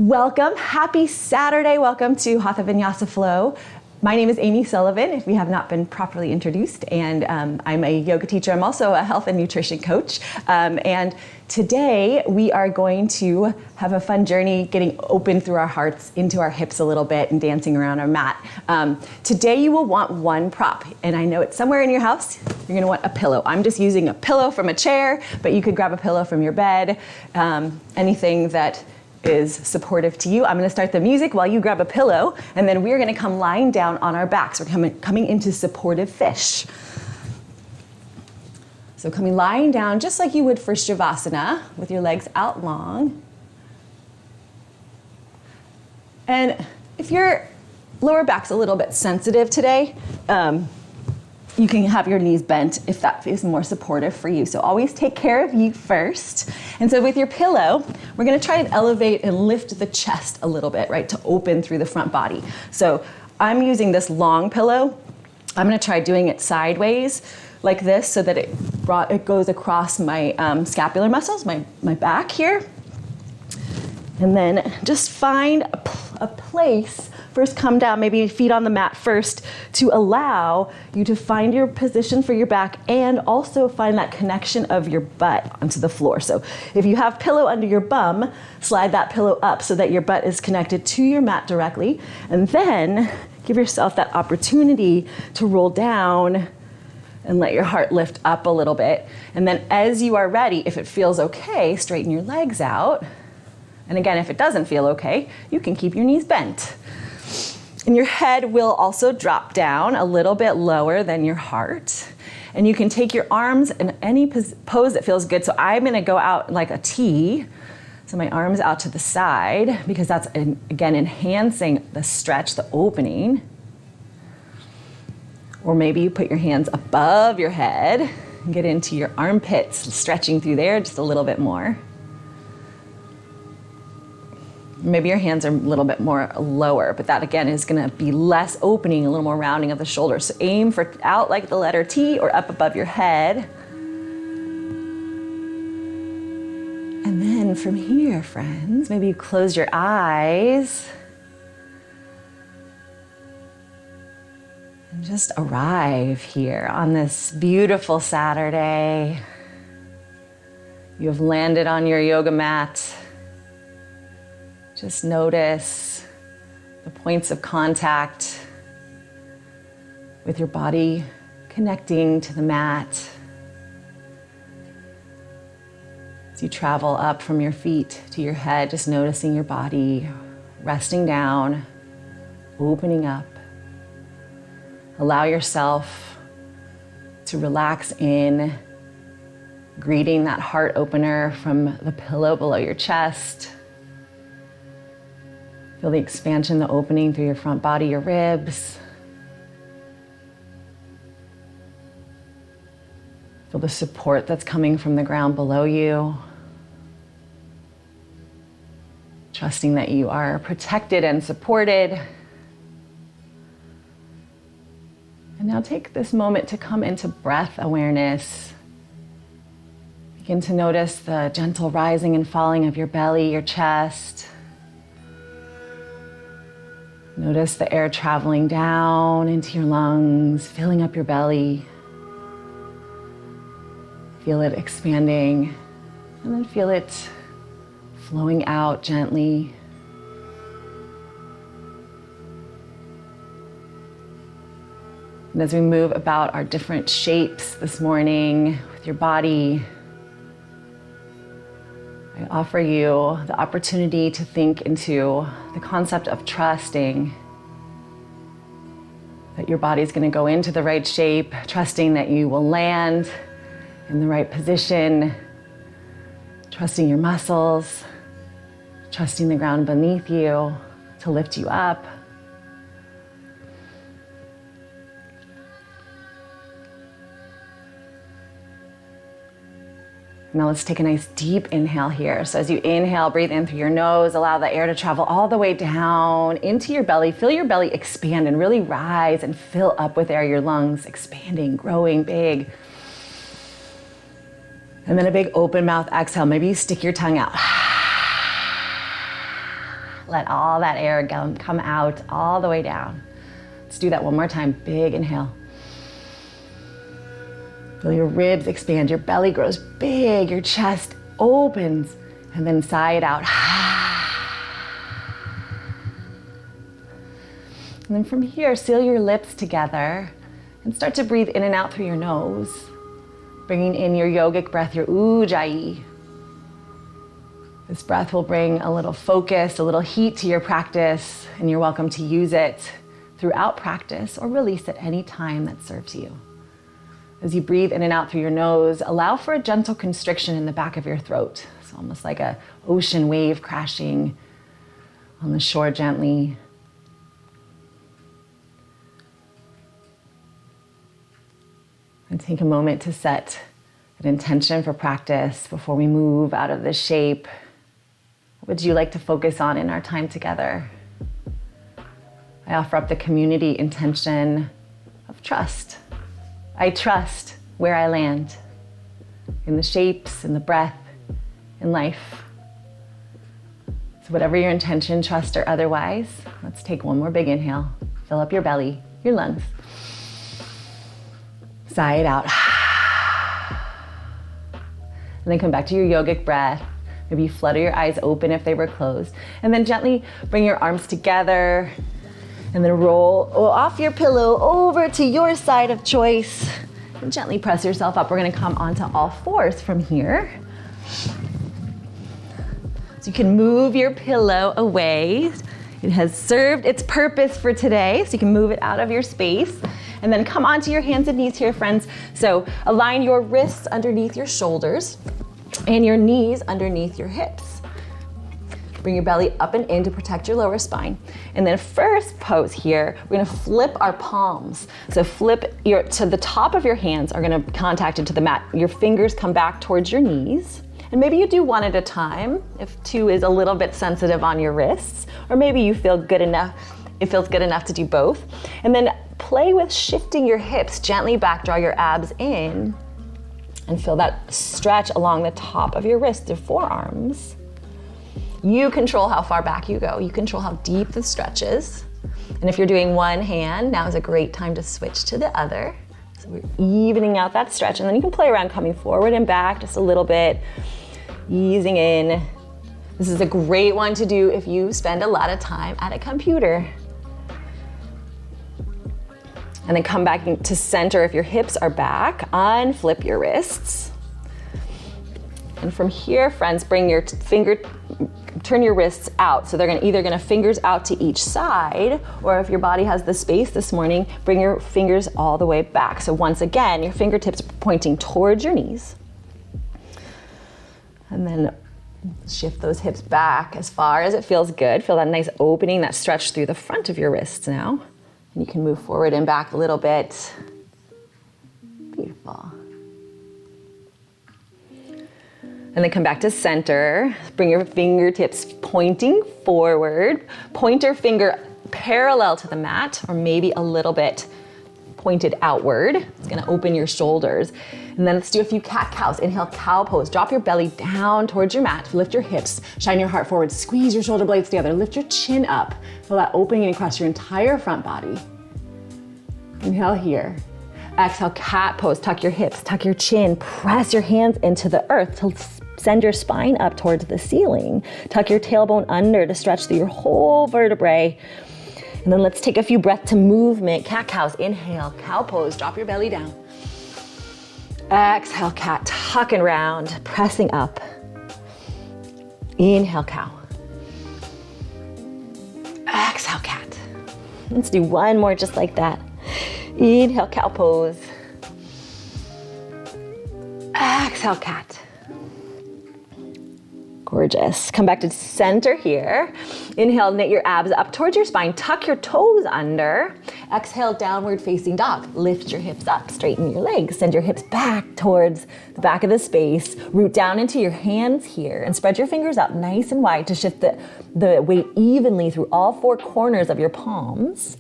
Welcome, happy Saturday. Welcome to Hatha Vinyasa Flow. My name is Amy Sullivan, if we have not been properly introduced, and I'm a yoga teacher. I'm also a health and nutrition coach. And today we are going to have a fun journey getting open through our hearts into our hips a little bit and dancing around our mat. Today you will want one prop, and I know it's somewhere in your house. You're gonna want a pillow. I'm just using a pillow from a chair, but you could grab a pillow from your bed, anything that is supportive to you. I'm gonna start the music while you grab a pillow, and then we're gonna come lying down on our backs. We're coming into supportive fish. So lying down just like you would for Shavasana, with your legs out long. And if your lower back's a little bit sensitive today, you can have your knees bent if that is more supportive for you. So always take care of you first. And so with your pillow, we're gonna try and elevate and lift the chest a little bit, right, to open through the front body. So I'm using this long pillow. I'm gonna try doing it sideways like this so that it goes across my scapular muscles, my back here. And then just find a place. First come down, maybe feet on the mat first, to allow you to find your position for your back and also find that connection of your butt onto the floor. So if you have pillow under your bum, slide that pillow up so that your butt is connected to your mat directly. And then give yourself that opportunity to roll down and let your heart lift up a little bit. And then as you are ready, if it feels okay, straighten your legs out. And again, if it doesn't feel okay, you can keep your knees bent. And your head will also drop down a little bit lower than your heart. And you can take your arms in any pose that feels good. So I'm gonna go out like a T. So my arms out to the side, because that's, again, enhancing the stretch, the opening. Or maybe you put your hands above your head and get into your armpits, stretching through there just a little bit more. Maybe your hands are a little bit more lower, but that again is gonna be less opening, a little more rounding of the shoulders. So aim for out like the letter T or up above your head. And then from here, friends, maybe you close your eyes and just arrive here on this beautiful Saturday. You have landed on your yoga mat. Just notice the points of contact with your body connecting to the mat. As you travel up from your feet to your head, just noticing your body resting down, opening up. Allow yourself to relax in, greeting that heart opener from the pillow below your chest. Feel the expansion, the opening through your front body, your ribs. Feel the support that's coming from the ground below you. Trusting that you are protected and supported. And now take this moment to come into breath awareness. Begin to notice the gentle rising and falling of your belly, your chest. Notice the air traveling down into your lungs, filling up your belly. Feel it expanding, and then feel it flowing out gently. And as we move about our different shapes this morning with your body, I offer you the opportunity to think into the concept of trusting that your body is going to go into the right shape, trusting that you will land in the right position, trusting your muscles, trusting the ground beneath you to lift you up. Now let's take a nice deep inhale here. So as you inhale, breathe in through your nose, allow the air to travel all the way down into your belly. Feel your belly expand and really rise and fill up with air, your lungs expanding, growing big. And then a big open mouth exhale. Maybe you stick your tongue out. Let all that air come out all the way down. Let's do that one more time. Big inhale. Feel your ribs expand, your belly grows big, your chest opens, and then sigh it out. And then from here, seal your lips together and start to breathe in and out through your nose, bringing in your yogic breath, your Ujjayi. This breath will bring a little focus, a little heat to your practice, and you're welcome to use it throughout practice or release at any time that serves you. As you breathe in and out through your nose, allow for a gentle constriction in the back of your throat. It's almost like an ocean wave crashing on the shore gently. And take a moment to set an intention for practice before we move out of this shape. What would you like to focus on in our time together? I offer up the community intention of trust. I trust where I land, in the shapes, in the breath, in life. So whatever your intention, trust or otherwise, let's take one more big inhale. Fill up your belly, your lungs. Sigh it out. And then come back to your yogic breath. Maybe you flutter your eyes open if they were closed. And then gently bring your arms together and then roll off your pillow over to your side of choice. And gently press yourself up. We're gonna come onto all fours from here. So you can move your pillow away. It has served its purpose for today, so you can move it out of your space. And then come onto your hands and knees here, friends. So align your wrists underneath your shoulders and your knees underneath your hips. Bring your belly up and in to protect your lower spine. And then first pose here, we're gonna flip our palms. So flip to the top of your hands are gonna contact into the mat. Your fingers come back towards your knees. And maybe you do one at a time if two is a little bit sensitive on your wrists, or maybe you feel good enough, it feels good enough to do both. And then play with shifting your hips gently back, draw your abs in, and feel that stretch along the top of your wrists, your forearms. You control how far back you go. You control how deep the stretch is. And if you're doing one hand, now is a great time to switch to the other. So we're evening out that stretch, and then you can play around coming forward and back just a little bit, easing in. This is a great one to do if you spend a lot of time at a computer. And then come back to center if your hips are back. Unflip your wrists. And from here, friends, bring your turn your wrists out. So they're either gonna fingers out to each side, or if your body has the space this morning, bring your fingers all the way back. So once again, your fingertips pointing towards your knees. And then shift those hips back as far as it feels good. Feel that nice opening, that stretch through the front of your wrists now. And you can move forward and back a little bit. Beautiful. And then come back to center. Bring your fingertips pointing forward. Pointer finger parallel to the mat, or maybe a little bit pointed outward. It's gonna open your shoulders. And then let's do a few cat-cows. Inhale, cow pose. Drop your belly down towards your mat. Lift your hips, shine your heart forward, squeeze your shoulder blades together, lift your chin up. Feel that opening across your entire front body. Inhale here. Exhale, cat pose. Tuck your hips, tuck your chin, press your hands into the earth to send your spine up towards the ceiling. Tuck your tailbone under to stretch through your whole vertebrae. And then let's take a few breaths to movement. Cat-cows. Inhale, cow pose. Drop your belly down. Exhale, cat, tuck and round, pressing up. Inhale, cow. Exhale, cat. Let's do one more just like that. Inhale, cow pose. Exhale, cat. Gorgeous. Come back to center here. Inhale, knit your abs up towards your spine. Tuck your toes under. Exhale, downward facing dog. Lift your hips up, straighten your legs. Send your hips back towards the back of the space. Root down into your hands here and spread your fingers out nice and wide to shift the weight evenly through all four corners of your palms.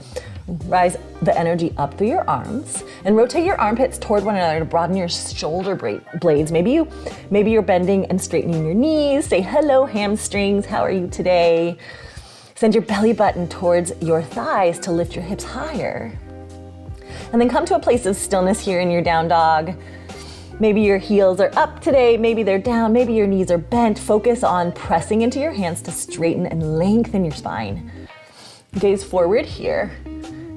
Rise the energy up through your arms and rotate your armpits toward one another to broaden your shoulder blades. Maybe you're bending and straightening your knees. Say hello, hamstrings. How are you today? Send your belly button towards your thighs to lift your hips higher. And then come to a place of stillness here in your down dog. Maybe your heels are up today, maybe they're down, maybe your knees are bent. Focus on pressing into your hands to straighten and lengthen your spine. Gaze forward here.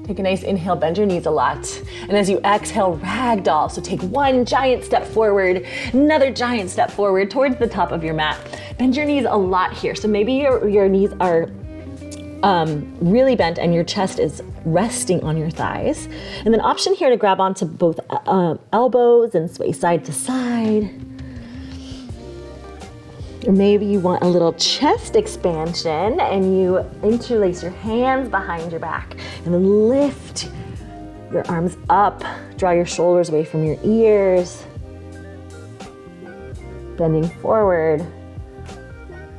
Take a nice inhale, bend your knees a lot. And as you exhale, ragdoll. So take one giant step forward, another giant step forward towards the top of your mat. Bend your knees a lot here. So maybe your knees are really bent and your chest is resting on your thighs. And then option here to grab onto both elbows and sway side to side. Or maybe you want a little chest expansion and you interlace your hands behind your back and then lift your arms up. Draw your shoulders away from your ears. Bending forward.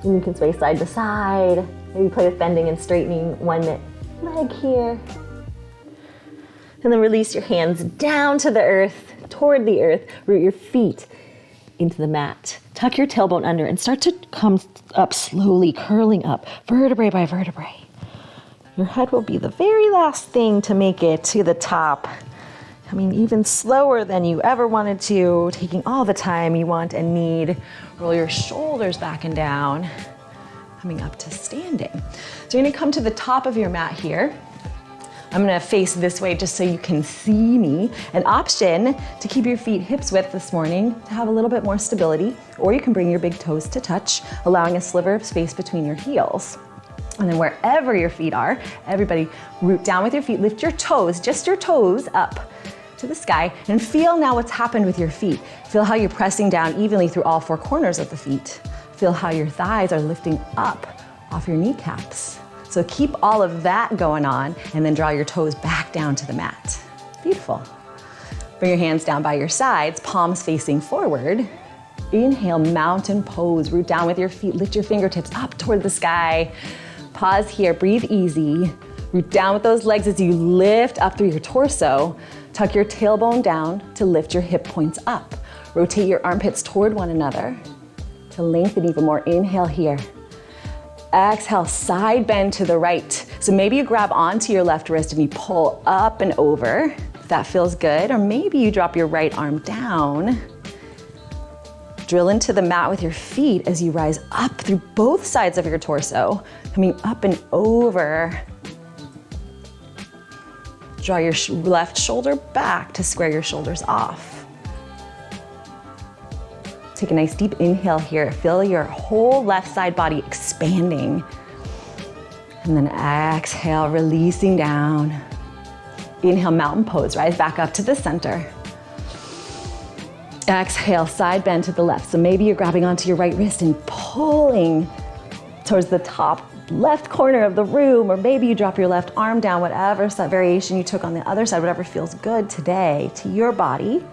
And you can sway side to side. Maybe play with bending and straightening one leg here. And then release your hands down to the earth, toward the earth. Root your feet into the mat. Tuck your tailbone under and start to come up slowly, curling up, vertebrae by vertebrae. Your head will be the very last thing to make it to the top. Coming even slower than you ever wanted to, taking all the time you want and need. Roll your shoulders back and down. Coming up to standing. So you're gonna come to the top of your mat here. I'm gonna face this way just so you can see me. An option to keep your feet hips width this morning to have a little bit more stability, or you can bring your big toes to touch, allowing a sliver of space between your heels. And then wherever your feet are, everybody root down with your feet, lift your toes, just your toes up to the sky, and feel now what's happened with your feet. Feel how you're pressing down evenly through all four corners of the feet. Feel how your thighs are lifting up off your kneecaps. So keep all of that going on and then draw your toes back down to the mat. Beautiful. Bring your hands down by your sides, palms facing forward. Inhale, mountain pose. Root down with your feet, lift your fingertips up toward the sky. Pause here, breathe easy. Root down with those legs as you lift up through your torso. Tuck your tailbone down to lift your hip points up. Rotate your armpits toward one another to lengthen even more. Inhale here. Exhale, side bend to the right. So maybe you grab onto your left wrist and you pull up and over, if that feels good. Or maybe you drop your right arm down. Drill into the mat with your feet as you rise up through both sides of your torso, coming up and over. Draw your left shoulder back to square your shoulders off. Take a nice deep inhale here. Feel your whole left side body expanding. And then exhale, releasing down. Inhale, mountain pose. Rise back up to the center. Exhale, side bend to the left. So maybe you're grabbing onto your right wrist and pulling towards the top left corner of the room, or maybe you drop your left arm down, whatever variation you took on the other side, whatever feels good today to your body.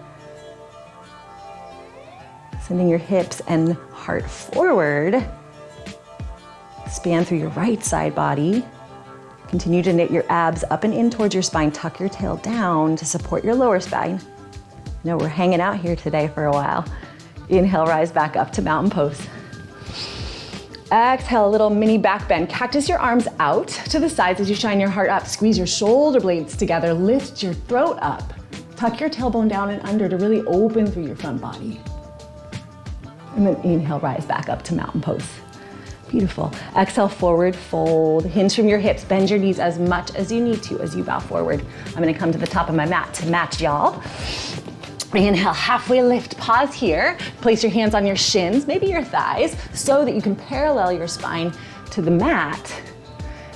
Sending your hips and heart forward. Span through your right side body. Continue to knit your abs up and in towards your spine. Tuck your tail down to support your lower spine. No, we're hanging out here today for a while. Inhale, rise back up to mountain pose. Exhale, a little mini back bend. Cactus your arms out to the sides as you shine your heart up. Squeeze your shoulder blades together. Lift your throat up. Tuck your tailbone down and under to really open through your front body. And then inhale, rise back up to mountain pose. Beautiful. Exhale, forward fold. Hinge from your hips. Bend your knees as much as you need to as you bow forward. I'm gonna come to the top of my mat to match y'all. Inhale, halfway lift. Pause here. Place your hands on your shins, maybe your thighs, so that you can parallel your spine to the mat.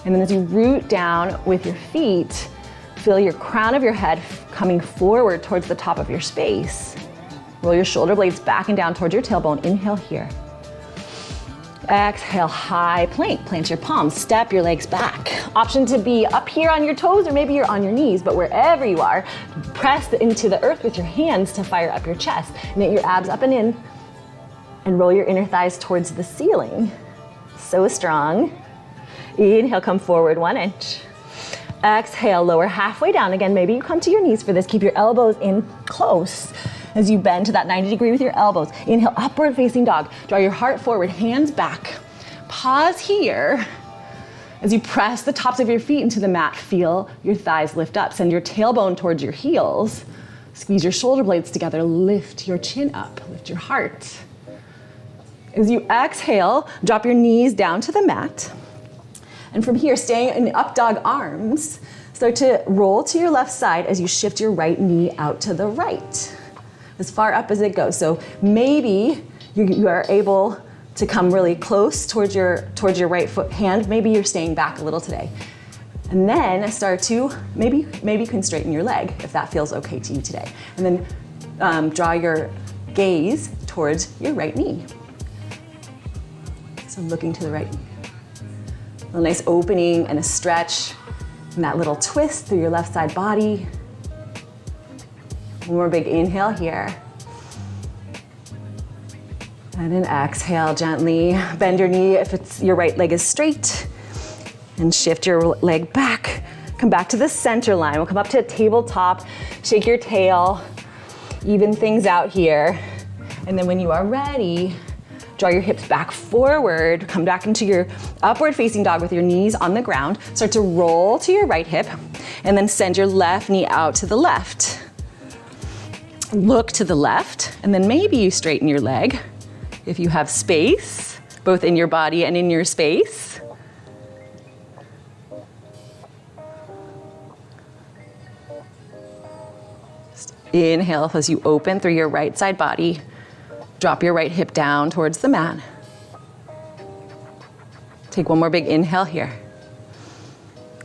And then as you root down with your feet, feel your crown of your head coming forward towards the top of your space. Roll your shoulder blades back and down towards your tailbone. Inhale here. Exhale, high plank. Plant your palms, step your legs back. Option to be up here on your toes, or maybe you're on your knees, but wherever you are, press into the earth with your hands to fire up your chest. Knit your abs up and in, and roll your inner thighs towards the ceiling. So strong. Inhale, come forward 1 inch. Exhale, lower halfway down. Again, maybe you come to your knees for this. Keep your elbows in close as you bend to that 90 degree with your elbows. Inhale, upward facing dog. Draw your heart forward, hands back. Pause here. As you press the tops of your feet into the mat, feel your thighs lift up. Send your tailbone towards your heels. Squeeze your shoulder blades together. Lift your chin up. Lift your heart. As you exhale, drop your knees down to the mat. And from here, staying in up dog arms, start to roll to your left side as you shift your right knee out to the right, as far up as it goes. So maybe you are able to come really close towards your right foot hand. Maybe you're staying back a little today. And then start to, maybe you can straighten your leg if that feels okay to you today. And then draw your gaze towards your right knee. So looking to the right knee. A nice opening and a stretch and that little twist through your left side body. One more big inhale here. And an exhale gently. Bend your knee if your right leg is straight. And shift your leg back. Come back to the center line. We'll come up to a tabletop. Shake your tail. Even things out here. And then when you are ready, draw your hips back forward. Come back into your upward facing dog with your knees on the ground. Start to roll to your right hip. And then send your left knee out to the left. Look to the left. And then maybe you straighten your leg. If you have space, both in your body and in your space. Just inhale as you open through your right side body. Drop your right hip down towards the mat. Take one more big inhale here.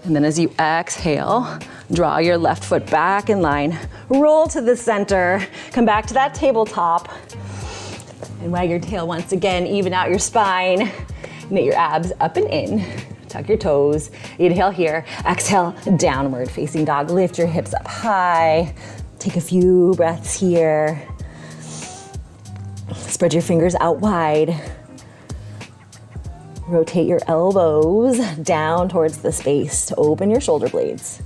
And then as you exhale, draw your left foot back in line. Roll to the center. Come back to that tabletop. And wag your tail once again, even out your spine. Knit your abs up and in. Tuck your toes. Inhale here. Exhale, downward facing dog. Lift your hips up high. Take a few breaths here. Spread your fingers out wide. Rotate your elbows down towards the space to open your shoulder blades.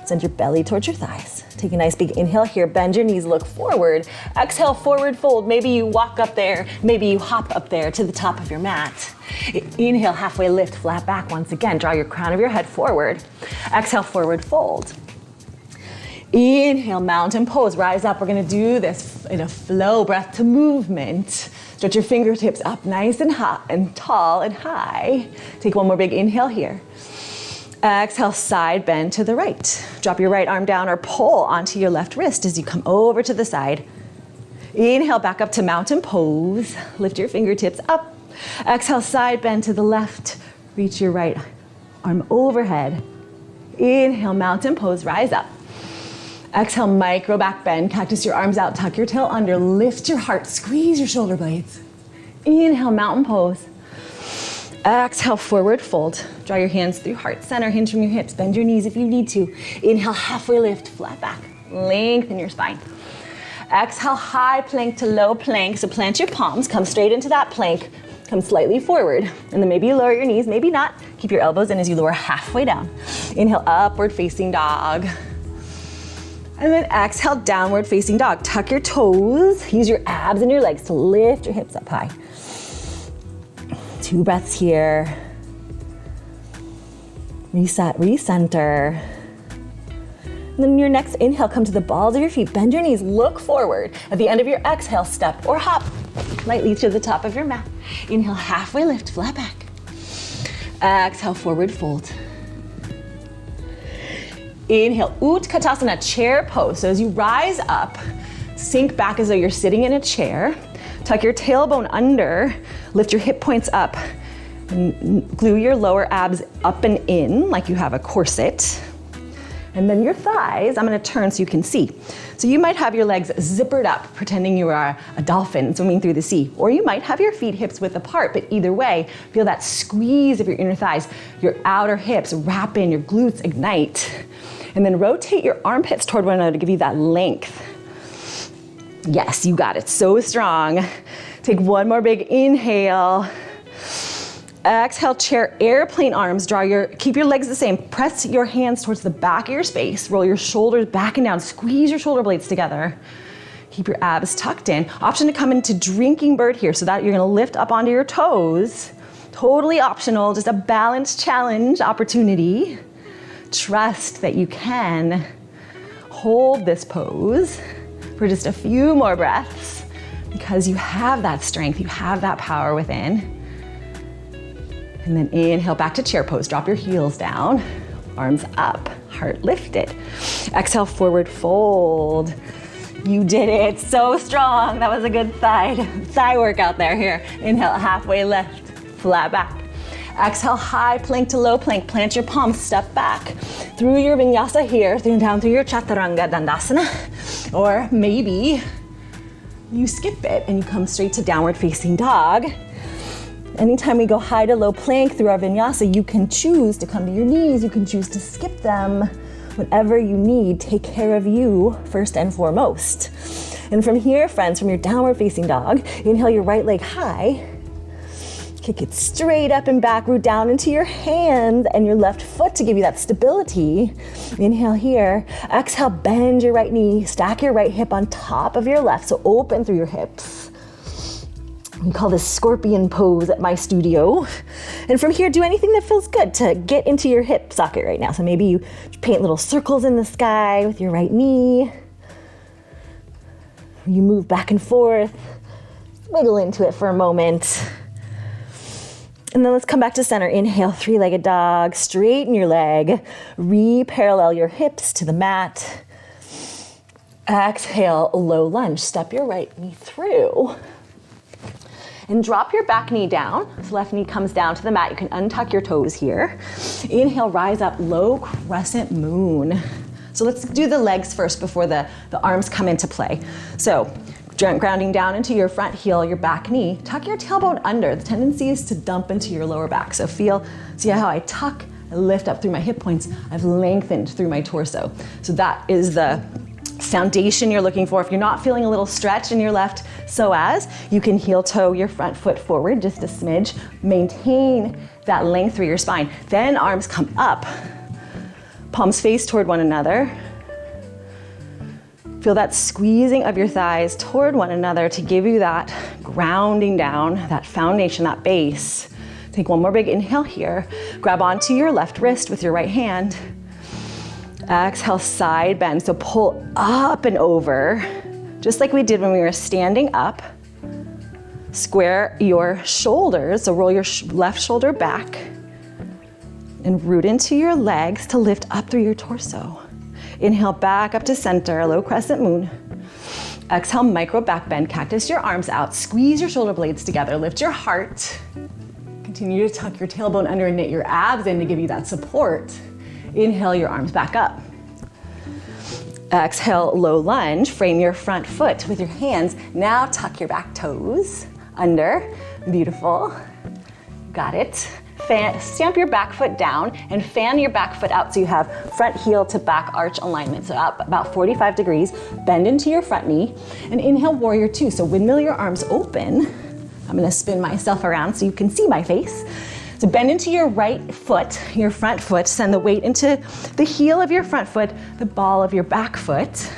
Send your belly towards your thighs. Take a nice big inhale here. Bend your knees, look forward. Exhale, forward fold. Maybe you walk up there. Maybe you hop up there to the top of your mat. Inhale, halfway lift, flat back once again. Draw your crown of your head forward. Exhale, forward fold. Inhale, mountain pose. Rise up. We're going to do this in a flow, breath to movement. Stretch your fingertips up nice and high and tall and high. Take one more big inhale here. Exhale, side bend to the right. Drop your right arm down or pull onto your left wrist as you come over to the side. Inhale, back up to mountain pose. Lift your fingertips up. Exhale, side bend to the left. Reach your right arm overhead. Inhale, mountain pose, rise up. Exhale, micro back bend. Cactus your arms out, tuck your tail under, lift your heart, squeeze your shoulder blades. Inhale, mountain pose. Exhale, forward fold. Draw your hands through heart center, hinge from your hips, bend your knees if you need to. Inhale, halfway lift, flat back. Lengthen your spine. Exhale, high plank to low plank. So plant your palms, come straight into that plank. Come slightly forward. And then maybe you lower your knees, maybe not. Keep your elbows in as you lower halfway down. Inhale, upward facing dog. And then exhale, downward facing dog. Tuck your toes. Use your abs and your legs to lift your hips up high. 2 breaths here. Reset, recenter. And then your next inhale, come to the balls of your feet. Bend your knees, look forward. At the end of your exhale, step or hop lightly to the top of your mat. Inhale, halfway lift, flat back. Exhale, forward fold. Inhale, Utkatasana, chair pose. So as you rise up, sink back as though you're sitting in a chair. Tuck your tailbone under, lift your hip points up, and glue your lower abs up and in like you have a corset. And then your thighs, I'm gonna turn so you can see. So you might have your legs zippered up, pretending you are a dolphin swimming through the sea. Or you might have your feet hips width apart, but either way, feel that squeeze of your inner thighs. Your outer hips wrap in, your glutes ignite. And then rotate your armpits toward one another to give you that length. Yes, you got it, so strong. Take one more big inhale. Exhale, chair, airplane arms. Keep your legs the same. Press your hands towards the back of your space. Roll your shoulders back and down. Squeeze your shoulder blades together. Keep your abs tucked in. Option to come into drinking bird here so that you're gonna lift up onto your toes. Totally optional, just a balance challenge opportunity. Trust that you can hold this pose for just a few more breaths because you have that strength, you have that power within. And then inhale back to chair pose. Drop your heels down, arms up, heart lifted. Exhale, forward fold. You did it, so strong. That was a good thigh workout there. Here, inhale, halfway lift. Flat back. Exhale, high plank to low plank. Plant your palms, step back through your vinyasa here, down through your chaturanga dandasana. Or maybe you skip it and you come straight to downward facing dog. Anytime we go high to low plank through our vinyasa, you can choose to come to your knees. You can choose to skip them. Whatever you need, take care of you first and foremost. And from here, friends, from your downward facing dog, inhale your right leg high. Kick it straight up and back, root down into your hand and your left foot to give you that stability. Inhale here. Exhale, bend your right knee, stack your right hip on top of your left, so open through your hips. We call this scorpion pose at my studio. And from here, do anything that feels good to get into your hip socket right now. So maybe you paint little circles in the sky with your right knee. You move back and forth, wiggle into it for a moment. And then let's come back to center. Inhale, three-legged dog. Straighten your leg. Re-parallel your hips to the mat. Exhale, low lunge. Step your right knee through. And drop your back knee down. So left knee comes down to the mat. You can untuck your toes here. Inhale, rise up, low crescent moon. So let's do the legs first before the arms come into play. So grounding down into your front heel, your back knee, tuck your tailbone under. The tendency is to dump into your lower back. So see how I tuck, I lift up through my hip points. I've lengthened through my torso. So that is the foundation you're looking for. If you're not feeling a little stretch in your left psoas, you can heel toe your front foot forward just a smidge. Maintain that length through your spine. Then arms come up, palms face toward one another. Feel that squeezing of your thighs toward one another to give you that grounding down, that foundation, that base. Take one more big inhale here. Grab onto your left wrist with your right hand. Exhale, side bend. So pull up and over, just like we did when we were standing up. Square your shoulders, so roll your left shoulder back and root into your legs to lift up through your torso. Inhale, back up to center, low crescent moon. Exhale, micro back bend, cactus your arms out, squeeze your shoulder blades together, lift your heart. Continue to tuck your tailbone under and knit your abs in to give you that support. Inhale, your arms back up. Exhale, low lunge, frame your front foot with your hands. Now tuck your back toes under, beautiful, got it. Stamp your back foot down and fan your back foot out so you have front heel to back arch alignment. So up about 45 degrees, bend into your front knee and inhale, warrior two. So windmill your arms open. I'm gonna spin myself around so you can see my face. So bend into your right foot, your front foot, send the weight into the heel of your front foot, the ball of your back foot.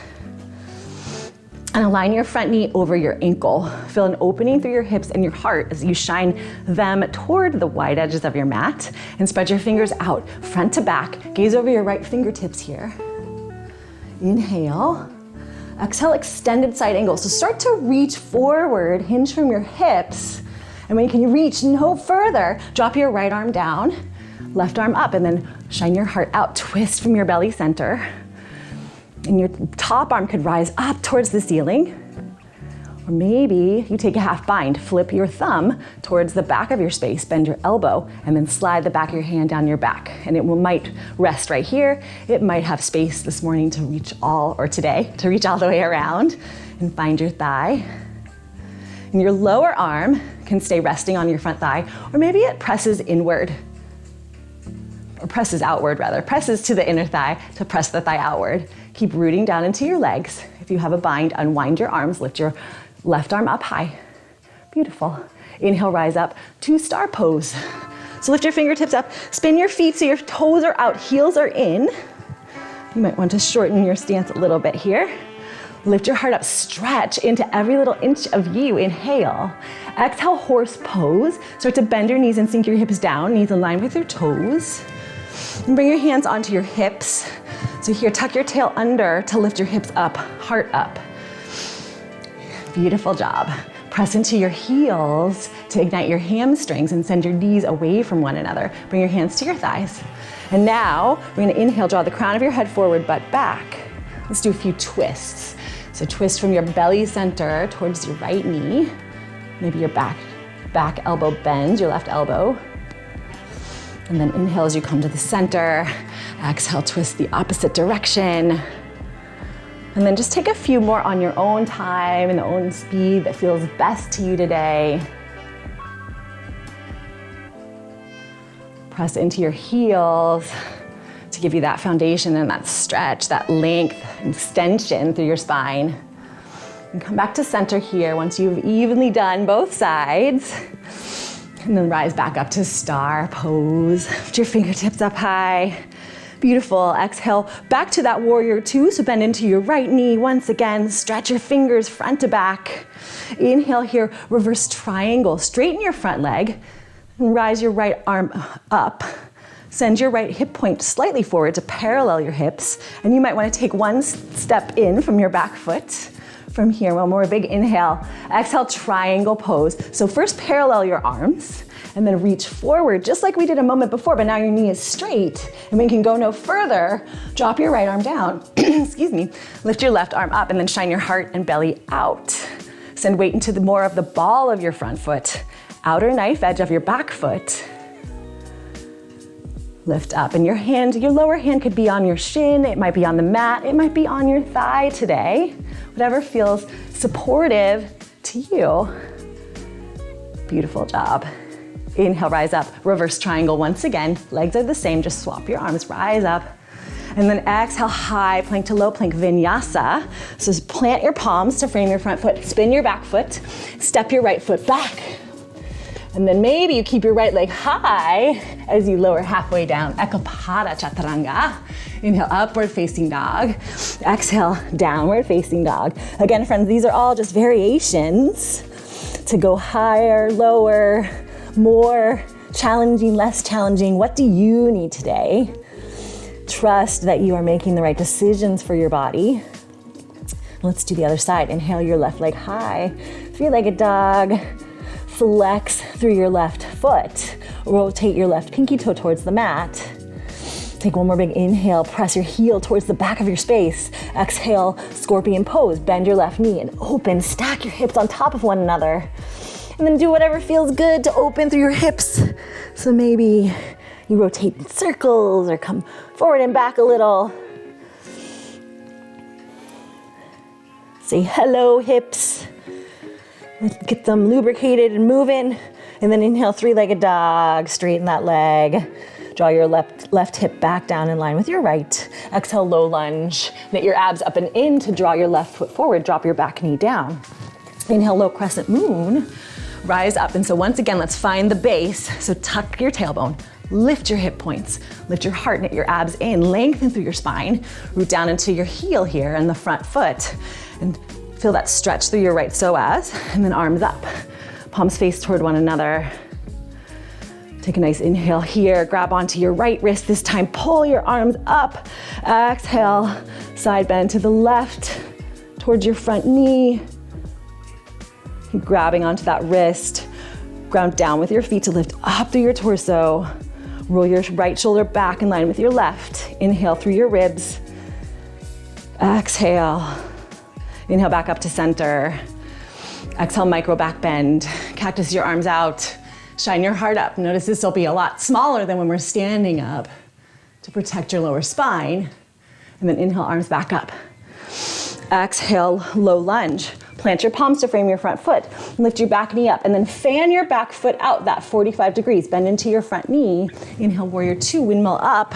And align your front knee over your ankle. Feel an opening through your hips and your heart as you shine them toward the wide edges of your mat and spread your fingers out, front to back. Gaze over your right fingertips here. Inhale. Exhale, extended side angle. So start to reach forward, hinge from your hips. And when you reach no further, drop your right arm down, left arm up, and then shine your heart out, twist from your belly center. And your top arm could rise up towards the ceiling. Or maybe you take a half bind, flip your thumb towards the back of your space, bend your elbow, and then slide the back of your hand down your back. And it might rest right here. It might have space this morning to reach today, to reach all the way around and find your thigh. And your lower arm can stay resting on your front thigh, or maybe it presses inward, or presses outward rather, presses to the inner thigh to press the thigh outward. Keep rooting down into your legs. If you have a bind, unwind your arms, lift your left arm up high. Beautiful. Inhale, rise up, two-star pose. So lift your fingertips up, spin your feet so your toes are out, heels are in. You might want to shorten your stance a little bit here. Lift your heart up, stretch into every little inch of you. Inhale. Exhale, horse pose. Start to bend your knees and sink your hips down, knees in line with your toes. And bring your hands onto your hips. So here, tuck your tail under to lift your hips up, heart up. Beautiful job. Press into your heels to ignite your hamstrings and send your knees away from one another. Bring your hands to your thighs. And now, we're gonna inhale, draw the crown of your head forward, butt back. Let's do a few twists. So twist from your belly center towards your right knee. Maybe your back elbow bends, your left elbow. And then inhale as you come to the center. Exhale, twist the opposite direction. And then just take a few more on your own time and the own speed that feels best to you today. Press into your heels to give you that foundation and that stretch, that length, extension through your spine. And come back to center here once you've evenly done both sides. And then rise back up to star pose. Put your fingertips up high. Beautiful. Exhale, back to that warrior two. So bend into your right knee once again. Stretch your fingers front to back. Inhale here, reverse triangle. Straighten your front leg and rise your right arm up. Send your right hip point slightly forward to parallel your hips. And you might want to take one step in from your back foot. From here, one more big inhale. Exhale, triangle pose. So first parallel your arms and then reach forward just like we did a moment before, but now your knee is straight. And we can go no further. Drop your right arm down. Excuse me. Lift your left arm up and then shine your heart and belly out. Send weight into more of the ball of your front foot. Outer knife edge of your back foot. Lift up, and your lower hand could be on your shin, it might be on the mat, it might be on your thigh today. Whatever feels supportive to you. Beautiful job. Inhale, rise up, reverse triangle once again. Legs are the same, just swap your arms, rise up. And then exhale, high plank to low plank vinyasa. So just plant your palms to frame your front foot, spin your back foot, step your right foot back. And then maybe you keep your right leg high as you lower halfway down. Ekapada chaturanga. Inhale, upward facing dog. Exhale, downward facing dog. Again, friends, these are all just variations to go higher, lower, more challenging, less challenging. What do you need today? Trust that you are making the right decisions for your body. Let's do the other side. Inhale your left leg high. Three-legged dog. Flex through your left foot. Rotate your left pinky toe towards the mat. Take one more big inhale. Press your heel towards the back of your space. Exhale, scorpion pose. Bend your left knee and open. Stack your hips on top of one another. And then do whatever feels good to open through your hips. So maybe you rotate in circles or come forward and back a little. Say hello, hips. Let's get them lubricated and moving. And then inhale, three-legged dog. Straighten that leg. Draw your left hip back down in line with your right. Exhale, low lunge. Knit your abs up and in to draw your left foot forward. Drop your back knee down. Inhale, low crescent moon. Rise up. And so once again, let's find the base. So tuck your tailbone. Lift your hip points. Lift your heart, knit your abs in. Lengthen through your spine. Root down into your heel here and the front foot. And feel that stretch through your right psoas, and then arms up. Palms face toward one another. Take a nice inhale here. Grab onto your right wrist this time. Pull your arms up. Exhale, side bend to the left, towards your front knee. Keep grabbing onto that wrist. Ground down with your feet to lift up through your torso. Roll your right shoulder back in line with your left. Inhale through your ribs. Exhale. Inhale back up to center. Exhale, micro back bend. Cactus your arms out. Shine your heart up. Notice this will be a lot smaller than when we're standing up to protect your lower spine. And then inhale, arms back up. Exhale, low lunge. Plant your palms to frame your front foot. Lift your back knee up and then fan your back foot out that 45 degrees. Bend into your front knee. Inhale, warrior two, windmill up.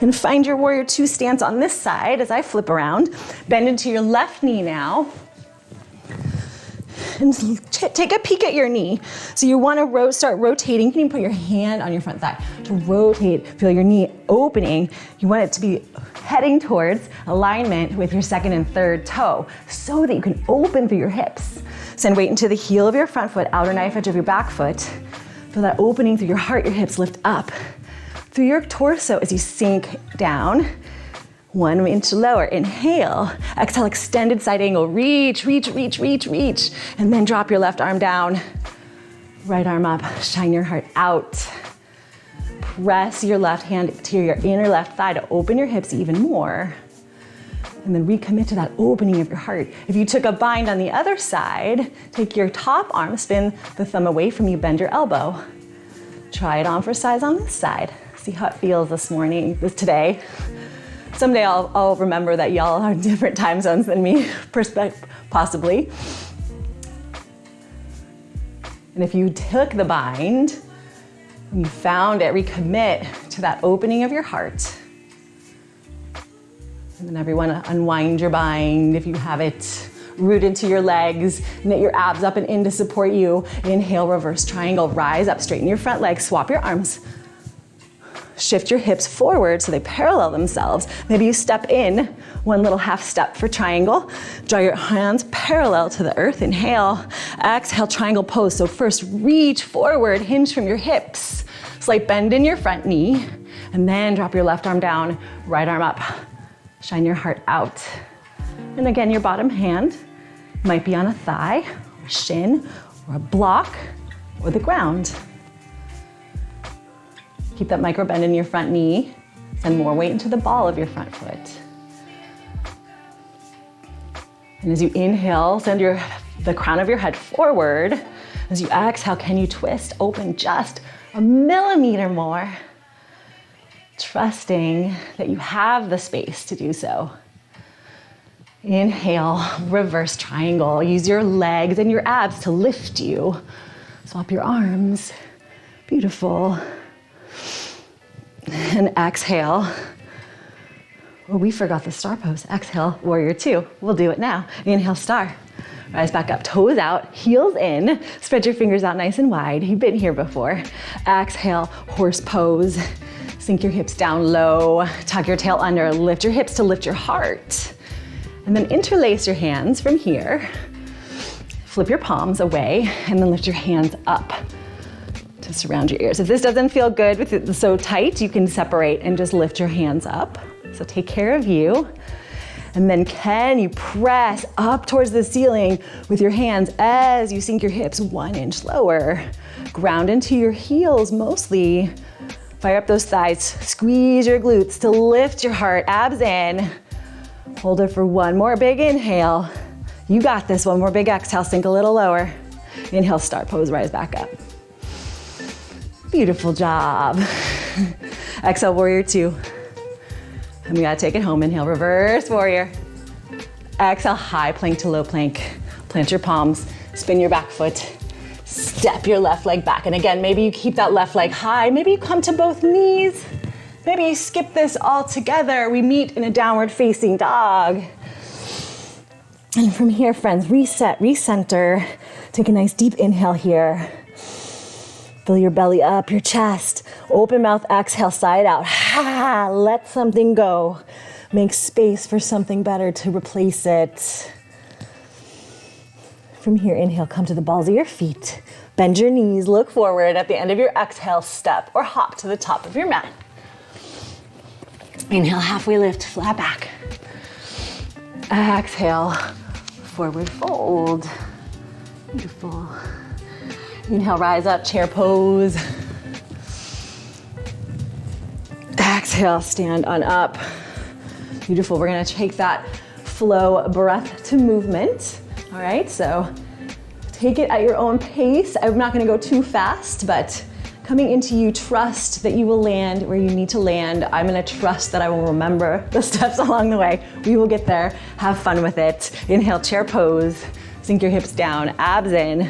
And find your warrior two stance on this side as I flip around. Bend into your left knee now. and take a peek at your knee. So you want to start rotating. You can even put your hand on your front thigh to rotate. Feel your knee opening. You want it to be heading towards alignment with your second and third toe so that you can open through your hips. Send weight into the heel of your front foot, outer knife edge of your back foot. Feel that opening through your heart, your hips lift up. Through your torso as you sink down. 1 inch lower, inhale. Exhale, extended side angle, reach, reach, reach, reach, reach. And then drop your left arm down. Right arm up, shine your heart out. Press your left hand to your inner left thigh to open your hips even more. And then recommit to that opening of your heart. If you took a bind on the other side, take your top arm, spin the thumb away from you, bend your elbow. Try it on for size on this side. See how it feels today. Someday I'll remember that y'all are in different time zones than me, possibly. And if you took the bind, and you found it, recommit to that opening of your heart. And then everyone unwind your bind if you have it. Root into your legs, knit your abs up and in to support you. Inhale, reverse triangle, rise up, straighten your front leg, swap your arms. Shift your hips forward so they parallel themselves. Maybe you step in, one little half step for triangle. Draw your hands parallel to the earth. Inhale, exhale, triangle pose. So first reach forward, hinge from your hips. Slight bend in your front knee, and then drop your left arm down, right arm up. Shine your heart out. And again, your bottom hand might be on a thigh, or shin, or a block, or the ground. Keep that micro bend in your front knee. Send more weight into the ball of your front foot. And as you inhale, send the crown of your head forward. As you exhale, can you twist open just a millimeter more? Trusting that you have the space to do so. Inhale, reverse triangle. Use your legs and your abs to lift you. Swap your arms. Beautiful. And exhale. Oh, we forgot the star pose. Exhale, warrior two. We'll do it now. Inhale, star. Rise back up, toes out, heels in. Spread your fingers out nice and wide. You've been here before. Exhale, horse pose. Sink your hips down low. Tuck your tail under. Lift your hips to lift your heart. And then interlace your hands from here. Flip your palms away and then lift your hands up to surround your ears. If this doesn't feel good with it so tight, you can separate and just lift your hands up. So take care of you. And then can you press up towards the ceiling with your hands as you sink your hips 1 inch lower. Ground into your heels mostly. Fire up those thighs. Squeeze your glutes to lift your heart. Abs in. Hold it for one more big inhale. You got this. One more big exhale. Sink a little lower. Inhale, start pose, rise back up. Beautiful job. Exhale, warrior two. And we gotta take it home. Inhale, reverse warrior. Exhale, high plank to low plank. Plant your palms, spin your back foot. Step your left leg back. And again, maybe you keep that left leg high. Maybe you come to both knees. Maybe you skip this all together. We meet in a downward facing dog. And from here, friends, reset, recenter. Take a nice deep inhale here. Fill your belly up, your chest. Open mouth, exhale, side out. Ha! Let something go. Make space for something better to replace it. From here, inhale, come to the balls of your feet. Bend your knees, look forward. At the end of your exhale, step or hop to the top of your mat. Inhale, halfway lift, flat back. Exhale, forward fold. Beautiful. Inhale, rise up, chair pose. Exhale, stand on up. Beautiful. We're gonna take that flow breath to movement. All right, so take it at your own pace. I'm not gonna go too fast, but coming into you, trust that you will land where you need to land. I'm gonna trust that I will remember the steps along the way. We will get there. Have fun with it. Inhale, chair pose. Sink your hips down, abs in.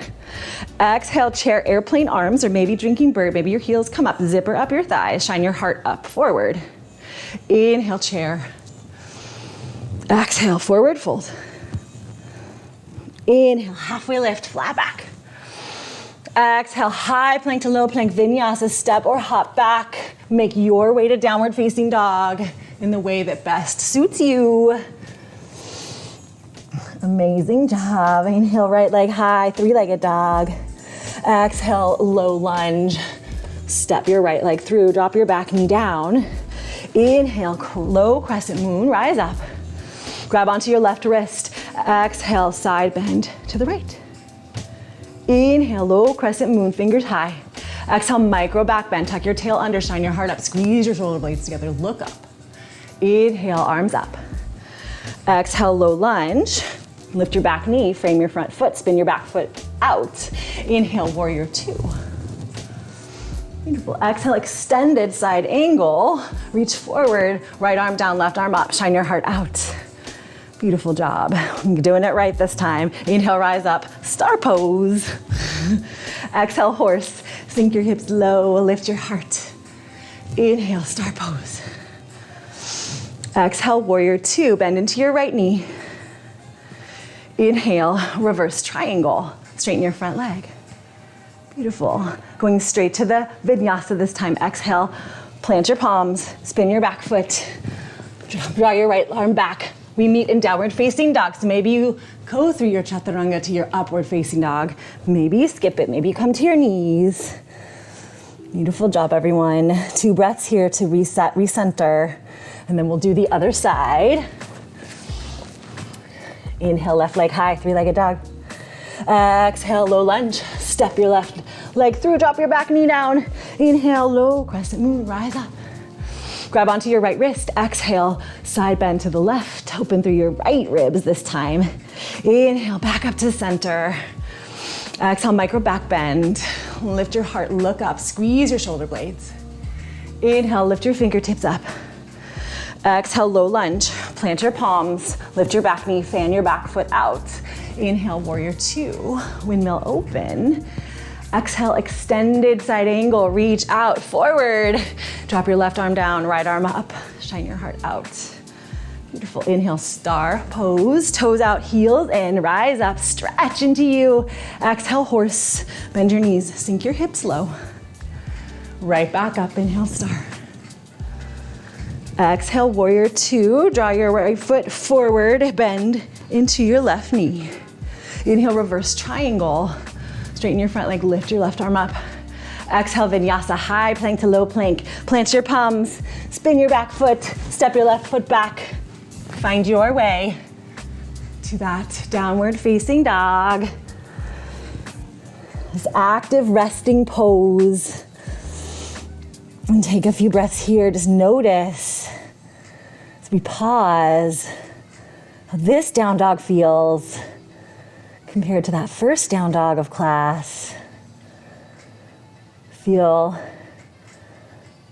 Exhale, chair, airplane arms, or maybe drinking bird. Maybe your heels come up, zipper up your thighs, shine your heart up, forward. Inhale, chair. Exhale, forward fold. Inhale, halfway lift, flat back. Exhale, high plank to low plank, vinyasa, step or hop back. Make your way to downward facing dog in the way that best suits you. Amazing job. Inhale, right leg high, three-legged dog. Exhale, low lunge. Step your right leg through, drop your back knee down. Inhale, low crescent moon, rise up. Grab onto your left wrist. Exhale, side bend to the right. Inhale, low crescent moon, fingers high. Exhale, micro back bend, tuck your tail under, shine your heart up, squeeze your shoulder blades together, look up. Inhale, arms up. Exhale, low lunge. Lift your back knee, frame your front foot, spin your back foot out. Inhale, warrior two. Beautiful. Exhale, extended side angle. Reach forward, right arm down, left arm up, shine your heart out. Beautiful job. You're doing it right this time. Inhale, rise up, star pose. Exhale, horse. Sink your hips low, lift your heart. Inhale, star pose. Exhale, warrior two, bend into your right knee. Inhale, reverse triangle. Straighten your front leg. Beautiful. Going straight to the vinyasa this time. Exhale, plant your palms, spin your back foot, draw your right arm back. We meet in downward facing dog. So maybe you go through your chaturanga to your upward facing dog. Maybe you skip it, maybe you come to your knees. Beautiful job, everyone. 2 breaths here to reset, recenter, and then we'll do the other side. Inhale, left leg high, three-legged dog. Exhale, low lunge. Step your left leg through, drop your back knee down. Inhale, low crescent moon, rise up. Grab onto your right wrist. Exhale, side bend to the left. Open through your right ribs this time. Inhale, back up to center. Exhale, micro back bend. Lift your heart, look up, squeeze your shoulder blades. Inhale, lift your fingertips up. Exhale, low lunge. Plant your palms, lift your back knee, fan your back foot out. Inhale, warrior two, windmill open. Exhale, extended side angle, reach out, forward. Drop your left arm down, right arm up, shine your heart out. Beautiful, inhale, star pose, toes out, heels in, rise up, stretch into you. Exhale, horse, bend your knees, sink your hips low. Right back up, inhale, star. Exhale, warrior two, draw your right foot forward, bend into your left knee. Inhale, reverse triangle. Straighten your front leg, lift your left arm up. Exhale, vinyasa, high plank to low plank. Plant your palms, spin your back foot, step your left foot back. Find your way to that downward facing dog. This active resting pose. And take a few breaths here, just notice as we pause how this down dog feels compared to that first down dog of class. Feel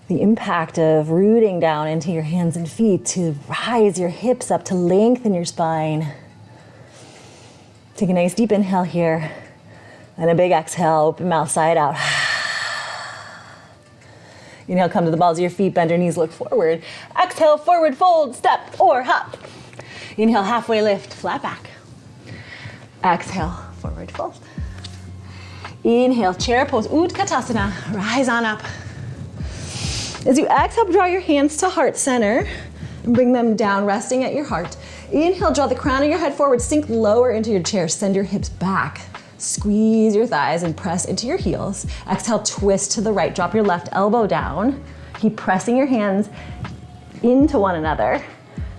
the impact of rooting down into your hands and feet to rise your hips up, to lengthen your spine. Take a nice deep inhale here, and a big exhale, open mouth side out. Inhale, come to the balls of your feet, bend your knees, look forward. Exhale, forward fold, step or hop. Inhale, halfway lift, flat back. Exhale, forward fold. Inhale, chair pose, Utkatasana, rise on up. As you exhale, draw your hands to heart center and bring them down, resting at your heart. Inhale, draw the crown of your head forward, sink lower into your chair, send your hips back. Squeeze your thighs and press into your heels. Exhale, twist to the right, drop your left elbow down. Keep pressing your hands into one another.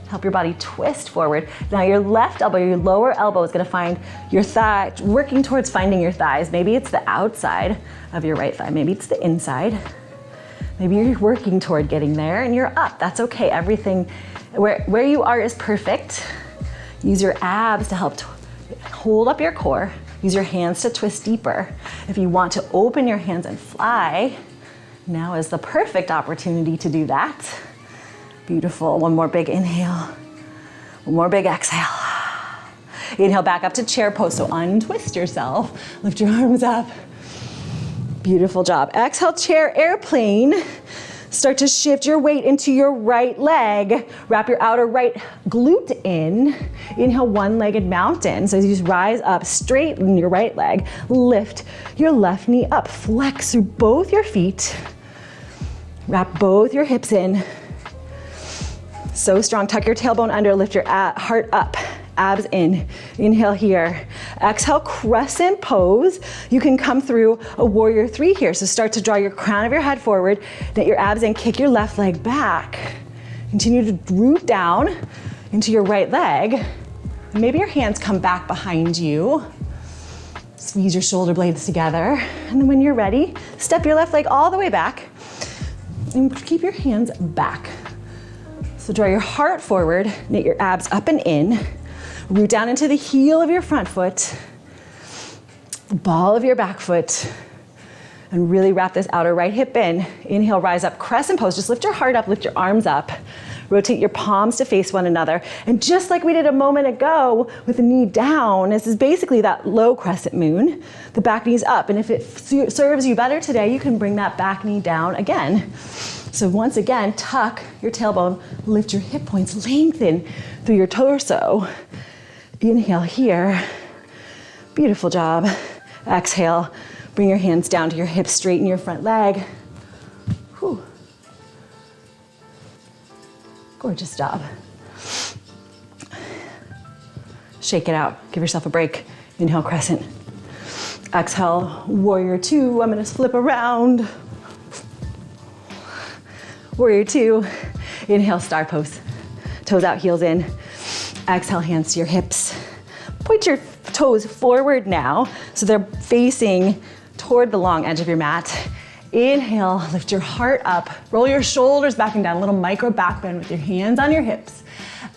Help your body twist forward. Now your left elbow, your lower elbow is gonna find your thigh, working towards finding your thighs. Maybe it's the outside of your right thigh, maybe it's the inside. Maybe you're working toward getting there and you're up, that's okay. Everything, where you are is perfect. Use your abs to help hold up your core. Use your hands to twist deeper. If you want to open your hands and fly, now is the perfect opportunity to do that. Beautiful, one more big inhale. One more big exhale. Inhale back up to chair pose, so untwist yourself. Lift your arms up. Beautiful job. Exhale, chair airplane. Start to shift your weight into your right leg. Wrap your outer right glute in. Inhale, one-legged mountain. So as you just rise up, straighten your right leg. Lift your left knee up. Flex through both your feet. Wrap both your hips in. So strong. Tuck your tailbone under. Lift your heart up. Abs in. Inhale here. Exhale, crescent pose. You can come through a warrior three here. So start to draw your crown of your head forward. Knit your abs in. Kick your left leg back. Continue to root down into your right leg. Maybe your hands come back behind you. Squeeze your shoulder blades together. And when you're ready, step your left leg all the way back. And keep your hands back. So draw your heart forward. Knit your abs up and in. Root down into the heel of your front foot, the ball of your back foot, and really wrap this outer right hip in. Inhale, rise up, crescent pose. Just lift your heart up, lift your arms up. Rotate your palms to face one another. And just like we did a moment ago with the knee down, this is basically that low crescent moon. The back knee's up. And if it serves you better today, you can bring that back knee down again. So once again, tuck your tailbone, lift your hip points, lengthen through your torso. Inhale here. Beautiful job. Exhale. Bring your hands down to your hips, straighten your front leg. Whew. Gorgeous job. Shake it out. Give yourself a break. Inhale, crescent. Exhale, warrior two. I'm gonna flip around. Warrior two. Inhale, star pose. Toes out, heels in. Exhale, hands to your hips. Point your toes forward now so they're facing toward the long edge of your mat. Inhale, lift your heart up. Roll your shoulders back and down. A little micro back bend with your hands on your hips.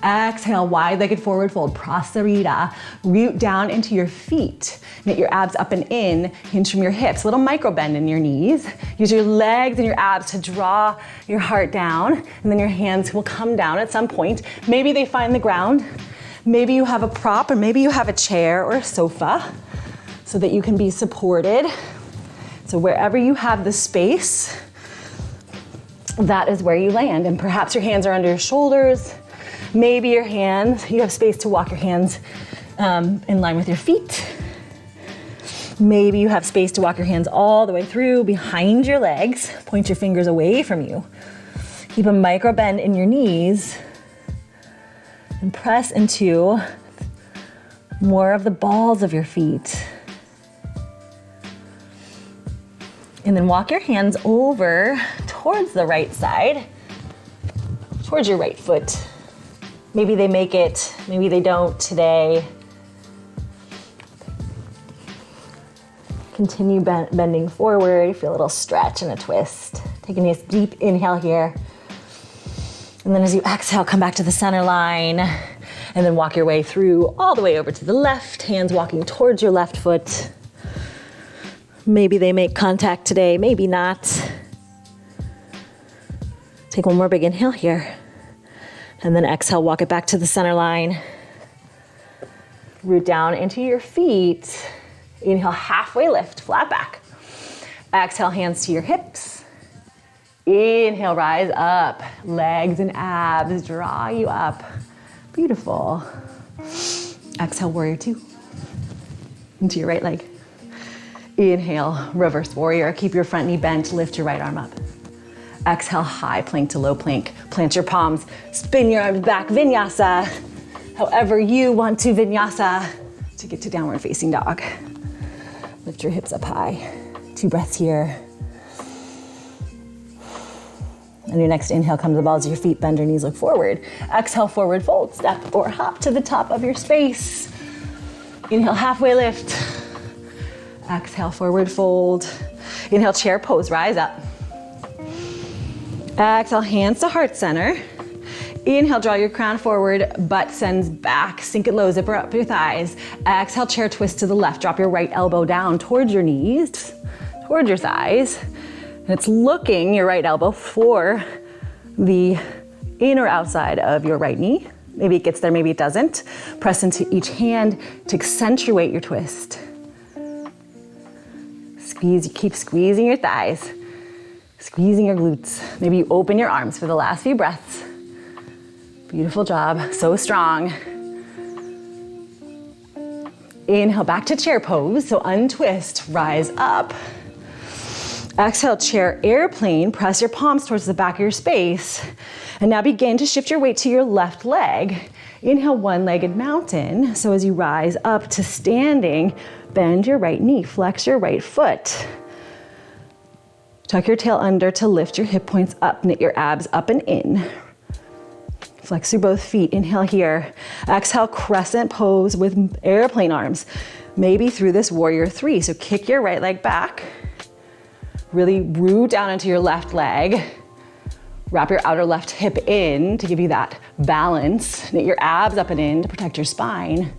Exhale, wide-legged forward fold, prasarita. Root down into your feet. Knit your abs up and in. Hinge from your hips. A little micro bend in your knees. Use your legs and your abs to draw your heart down. And then your hands will come down at some point. Maybe they find the ground. Maybe you have a prop, or maybe you have a chair or a sofa so that you can be supported. So wherever you have the space, that is where you land. And perhaps your hands are under your shoulders. Maybe your hands, you have space to walk your hands in line with your feet. Maybe you have space to walk your hands all the way through behind your legs. Point your fingers away from you. Keep a micro bend in your knees and press into more of the balls of your feet. And then walk your hands over towards the right side, towards your right foot. Maybe they make it, maybe they don't today. Continue bending forward. Feel a little stretch and a twist. Take a nice deep inhale here. And then as you exhale, come back to the center line and then walk your way through all the way over to the left, hands walking towards your left foot. Maybe they make contact today, maybe not. Take one more big inhale here. And then exhale, walk it back to the center line. Root down into your feet. Inhale, halfway lift, flat back. Exhale, hands to your hips. Inhale, rise up. Legs and abs draw you up. Beautiful. Exhale, warrior two. Into your right leg. Inhale, reverse warrior. Keep your front knee bent, lift your right arm up. Exhale, high plank to low plank. Plant your palms, spin your arms back, vinyasa. However you want to vinyasa to get to downward facing dog. Lift your hips up high. 2 breaths here. On your next inhale, come to the balls of your feet, bend your knees, look forward. Exhale, forward fold, step or hop to the top of your space. Inhale, halfway lift. Exhale, forward fold. Inhale, chair pose, rise up. Exhale, hands to heart center. Inhale, draw your crown forward, butt sends back, sink it low, zipper up your thighs. Exhale, chair twist to the left, drop your right elbow down towards your knees, towards your thighs. And it's looking, your right elbow, for the in or outside of your right knee. Maybe it gets there, maybe it doesn't. Press into each hand to accentuate your twist. Squeeze, keep squeezing your thighs. Squeezing your glutes. Maybe you open your arms for the last few breaths. Beautiful job, so strong. Inhale, back to chair pose. So untwist, rise up. Exhale, chair airplane. Press your palms towards the back of your space. And now begin to shift your weight to your left leg. Inhale, one-legged mountain. So as you rise up to standing, bend your right knee, flex your right foot. Tuck your tail under to lift your hip points up, knit your abs up and in. Flex through both feet, inhale here. Exhale, crescent pose with airplane arms. Maybe through this warrior three. So kick your right leg back. Really root down into your left leg. Wrap your outer left hip in to give you that balance. Knit your abs up and in to protect your spine.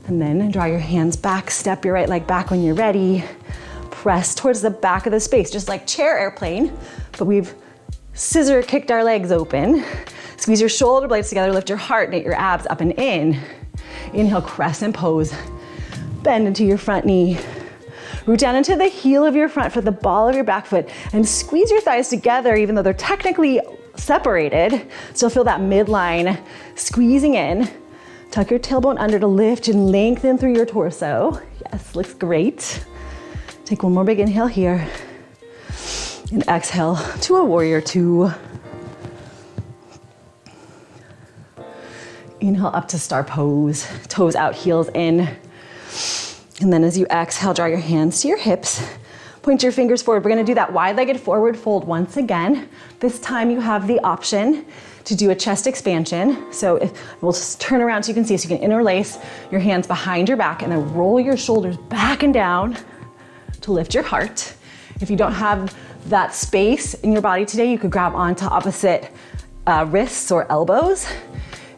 And then draw your hands back, step your right leg back when you're ready. Press towards the back of the space, just like chair airplane, but we've scissor kicked our legs open. Squeeze your shoulder blades together, lift your heart, knit your abs up and in. Inhale, crescent pose. Bend into your front knee. Root down into the heel of your front foot, the ball of your back foot, and squeeze your thighs together even though they're technically separated. Still feel that midline squeezing in. Tuck your tailbone under to lift and lengthen through your torso. Yes, looks great. Take one more big inhale here. And exhale to a warrior two. Inhale up to star pose. Toes out, heels in. And then as you exhale, draw your hands to your hips. Point your fingers forward. We're gonna do that wide-legged forward fold once again. This time you have the option to do a chest expansion. So we'll just turn around so you can see. So you can interlace your hands behind your back and then roll your shoulders back and down to lift your heart. If you don't have that space in your body today, you could grab onto opposite wrists or elbows.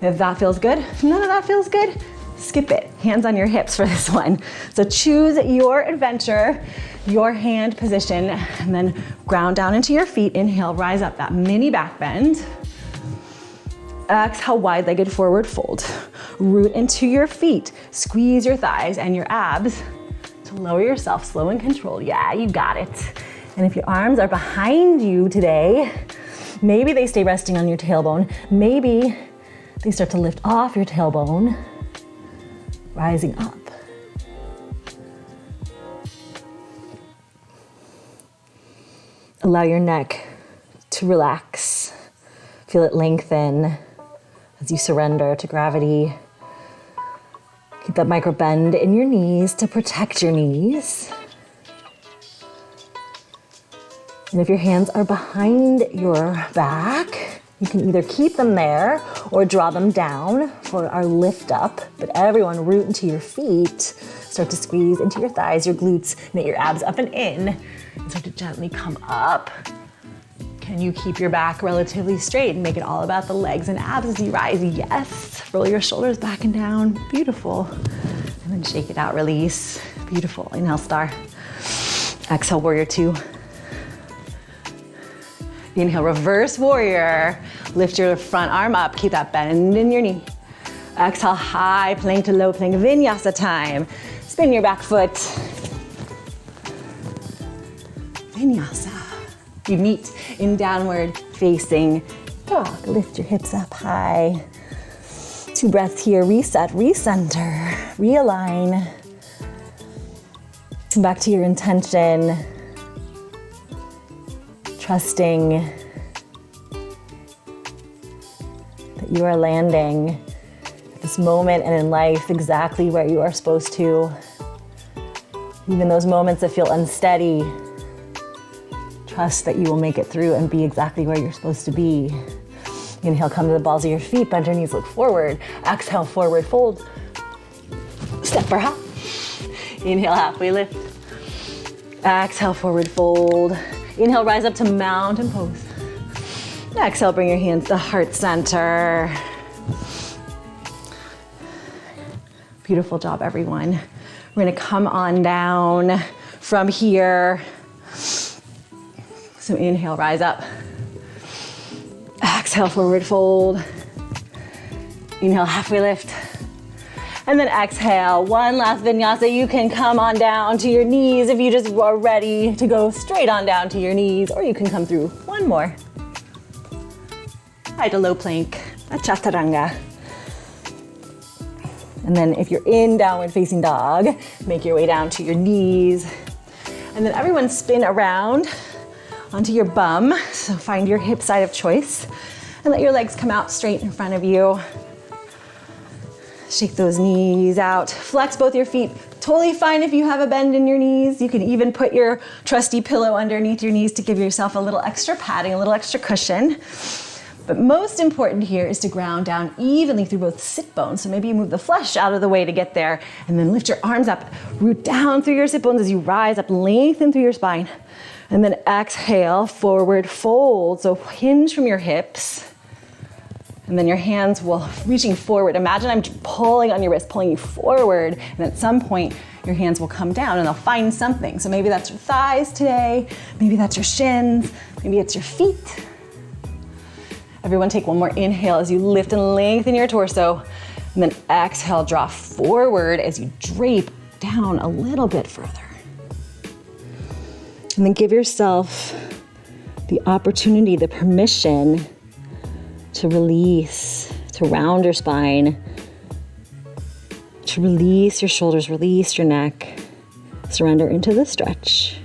If that feels good, if none of that feels good, skip it. Hands on your hips for this one. So choose your adventure, your hand position, and then ground down into your feet. Inhale, rise up, that mini back bend. Exhale, wide-legged forward fold. Root into your feet. Squeeze your thighs and your abs to lower yourself, slow and controlled. Yeah, you got it. And if your arms are behind you today, maybe they stay resting on your tailbone. Maybe they start to lift off your tailbone, rising up. Allow your neck to relax. Feel it lengthen as you surrender to gravity. Keep that micro bend in your knees to protect your knees. And if your hands are behind your back, you can either keep them there or draw them down for our lift up. But everyone root into your feet. Start to squeeze into your thighs, your glutes, knit your abs up and in. And start to gently come up. Can you keep your back relatively straight and make it all about the legs and abs as you rise? Yes. Roll your shoulders back and down. Beautiful. And then shake it out, release. Beautiful. Inhale, star. Exhale, warrior two. Inhale, reverse warrior. Lift your front arm up. Keep that bend in your knee. Exhale, high plank to low plank, vinyasa time. Spin your back foot. Vinyasa. You meet in downward facing dog. Lift your hips up high. 2 breaths here. Reset, recenter, realign. Come back to your intention. Trusting that you are landing at this moment and in life exactly where you are supposed to. Even those moments that feel unsteady, trust that you will make it through and be exactly where you're supposed to be. Inhale, come to the balls of your feet, bend your knees, look forward. Exhale, forward fold. Step or hop. Inhale, halfway lift. Exhale, forward fold. Inhale, rise up to mountain pose. Exhale, bring your hands to heart center. Beautiful job, everyone. We're gonna come on down from here. So inhale, rise up. Exhale, forward fold. Inhale, halfway lift. And then exhale, one last vinyasa. You can come on down to your knees if you just are ready to go straight on down to your knees, or you can come through one more. High to low plank, a chaturanga. And then if you're in downward facing dog, make your way down to your knees. And then everyone spin around onto your bum. So find your hip side of choice and let your legs come out straight in front of you. Shake those knees out. Flex both your feet. Totally fine if you have a bend in your knees. You can even put your trusty pillow underneath your knees to give yourself a little extra padding, a little extra cushion. But most important here is to ground down evenly through both sit bones. So maybe you move the flesh out of the way to get there, and then lift your arms up, root down through your sit bones as you rise up, lengthen through your spine. And then exhale, forward fold. So hinge from your hips. And then your hands will reaching forward. Imagine I'm pulling on your wrist, pulling you forward. And at some point, your hands will come down and they'll find something. So maybe that's your thighs today. Maybe that's your shins. Maybe it's your feet. Everyone take one more inhale as you lift and lengthen your torso. And then exhale, draw forward as you drape down a little bit further. And then give yourself the opportunity, the permission to release, to round your spine, to release your shoulders, release your neck, surrender into the stretch.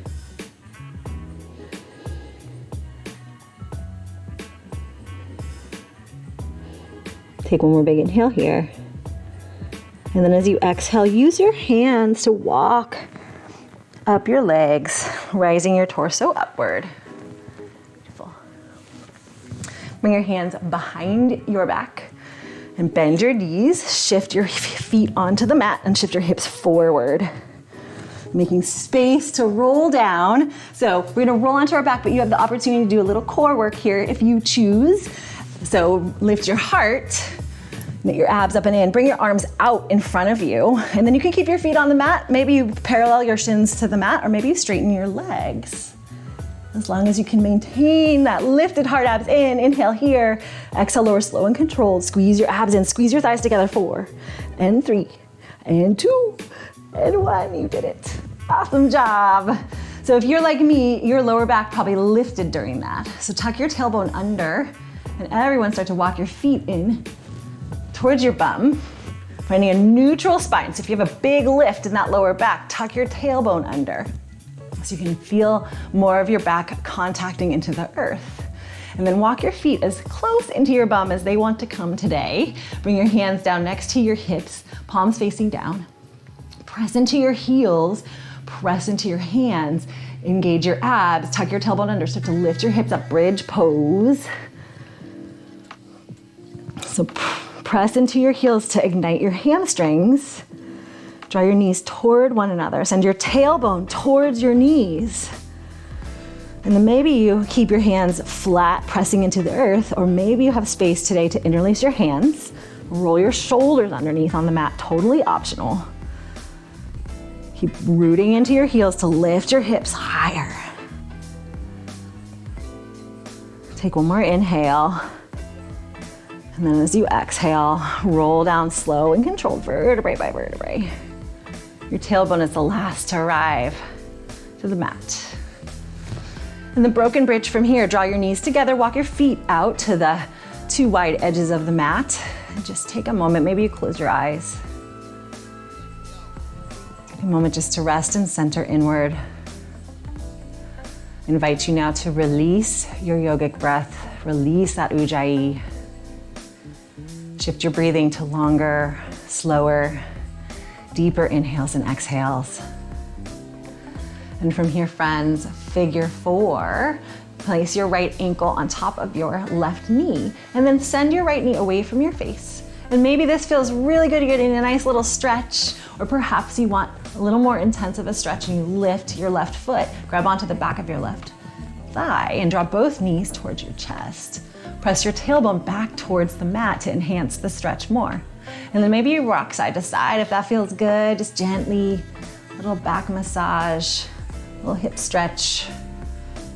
Take one more big inhale here. And then as you exhale, use your hands to walk up your legs, rising your torso upward. Beautiful. Bring your hands behind your back and bend your knees. Shift your feet onto the mat and shift your hips forward. Making space to roll down. So we're gonna roll onto our back, but you have the opportunity to do a little core work here if you choose. So lift your heart, knit your abs up and in, bring your arms out in front of you, and then you can keep your feet on the mat. Maybe you parallel your shins to the mat, or maybe you straighten your legs. As long as you can maintain that lifted heart, abs in, inhale here, exhale, lower slow and controlled. Squeeze your abs in, squeeze your thighs together, 4 and 3 and 2 and 1. You did it. Awesome job. So if you're like me, your lower back probably lifted during that. So tuck your tailbone under, and everyone start to walk your feet in towards your bum, finding a neutral spine. So if you have a big lift in that lower back, tuck your tailbone under so you can feel more of your back contacting into the earth. And then walk your feet as close into your bum as they want to come today. Bring your hands down next to your hips, palms facing down. Press into your heels, press into your hands, engage your abs, tuck your tailbone under, start to lift your hips up, bridge pose. So press into your heels to ignite your hamstrings. Draw your knees toward one another. Send your tailbone towards your knees. And then maybe you keep your hands flat, pressing into the earth, or maybe you have space today to interlace your hands, roll your shoulders underneath on the mat, totally optional. Keep rooting into your heels to lift your hips higher. Take one more inhale. And then as you exhale, roll down slow and controlled, vertebrae by vertebrae. Your tailbone is the last to arrive to the mat. And the broken bridge from here, draw your knees together, walk your feet out to the 2 wide edges of the mat. And just take a moment, maybe you close your eyes. Take a moment just to rest and center inward. I invite you now to release your yogic breath, release that ujjayi. Shift your breathing to longer, slower, deeper inhales and exhales. And from here, friends, figure 4. Place your right ankle on top of your left knee, and then send your right knee away from your face. And maybe this feels really good, you're getting a nice little stretch, or perhaps you want a little more intense of a stretch and you lift your left foot, grab onto the back of your left thigh and draw both knees towards your chest. Press your tailbone back towards the mat to enhance the stretch more. And then maybe you rock side to side if that feels good, just gently, a little back massage, a little hip stretch.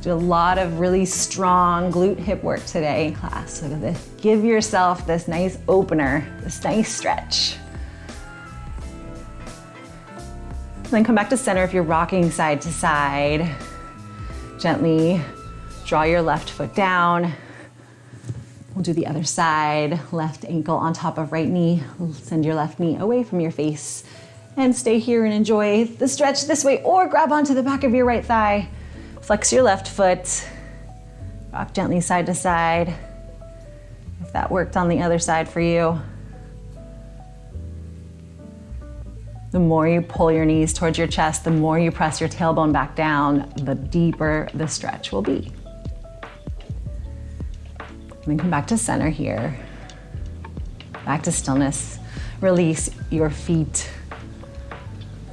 Do a lot of really strong glute hip work today in class. So give yourself this nice opener, this nice stretch. Then come back to center if you're rocking side to side. Gently draw your left foot down. We'll do the other side. Left ankle on top of right knee. Send your left knee away from your face and stay here and enjoy the stretch this way, or grab onto the back of your right thigh. Flex your left foot. Rock gently side to side. If that worked on the other side for you. The more you pull your knees towards your chest, the more you press your tailbone back down, the deeper the stretch will be. And then come back to center here. Back to stillness. Release your feet.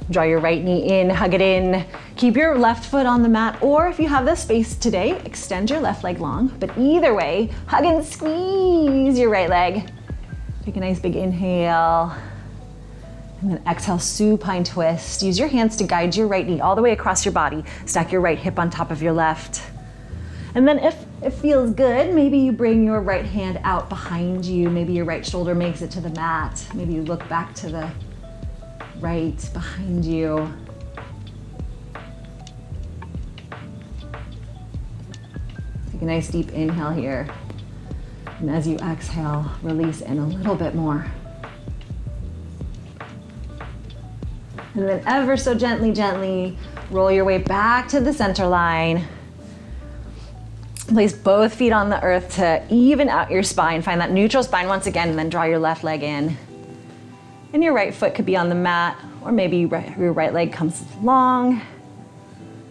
Draw your right knee in, hug it in. Keep your left foot on the mat, or if you have the space today, extend your left leg long. But either way, hug and squeeze your right leg. Take a nice big inhale. And then exhale, supine twist. Use your hands to guide your right knee all the way across your body. Stack your right hip on top of your left. And then if it feels good, maybe you bring your right hand out behind you. Maybe your right shoulder makes it to the mat. Maybe you look back to the right behind you. Take a nice deep inhale here. And as you exhale, release in a little bit more. And then ever so gently, gently roll your way back to the center line. Place both feet on the earth to even out your spine. Find that neutral spine once again, and then draw your left leg in. And your right foot could be on the mat, or maybe your right leg comes long.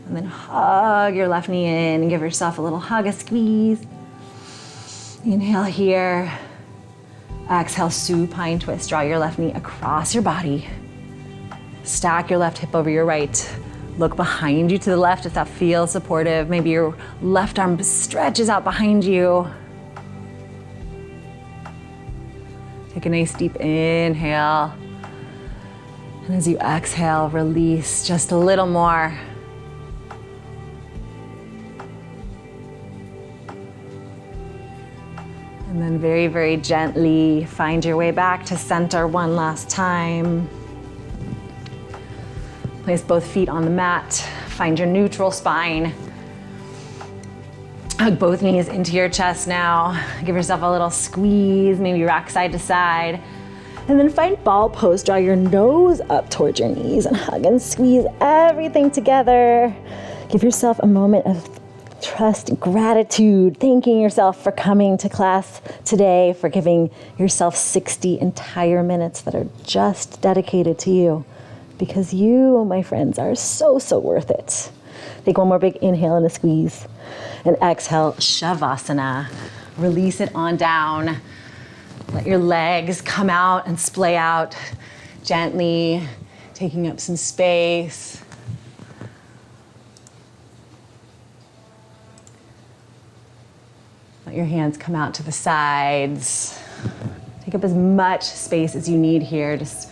And then hug your left knee in and give yourself a little hug, a squeeze. Inhale here. Exhale, supine twist. Draw your left knee across your body. Stack your left hip over your right. Look behind you to the left if that feels supportive. Maybe your left arm stretches out behind you. Take a nice deep inhale. And as you exhale, release just a little more. And then very, very gently find your way back to center one last time. Place both feet on the mat. Find your neutral spine. Hug both knees into your chest now. Give yourself a little squeeze, maybe rock side to side. And then find ball pose. Draw your nose up towards your knees and hug and squeeze everything together. Give yourself a moment of trust and gratitude, thanking yourself for coming to class today, for giving yourself 60 entire minutes that are just dedicated to you. Because you, my friends, are so, so worth it. Take one more big inhale and a squeeze. And exhale, Shavasana. Release it on down. Let your legs come out and splay out gently, taking up some space. Let your hands come out to the sides. Take up as much space as you need here. Just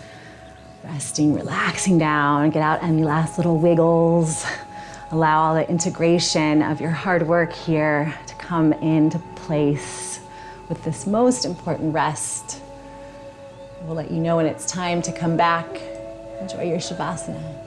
resting, relaxing down. Get out any last little wiggles. Allow all the integration of your hard work here to come into place with this most important rest. We'll let you know when it's time to come back. Enjoy your Shavasana.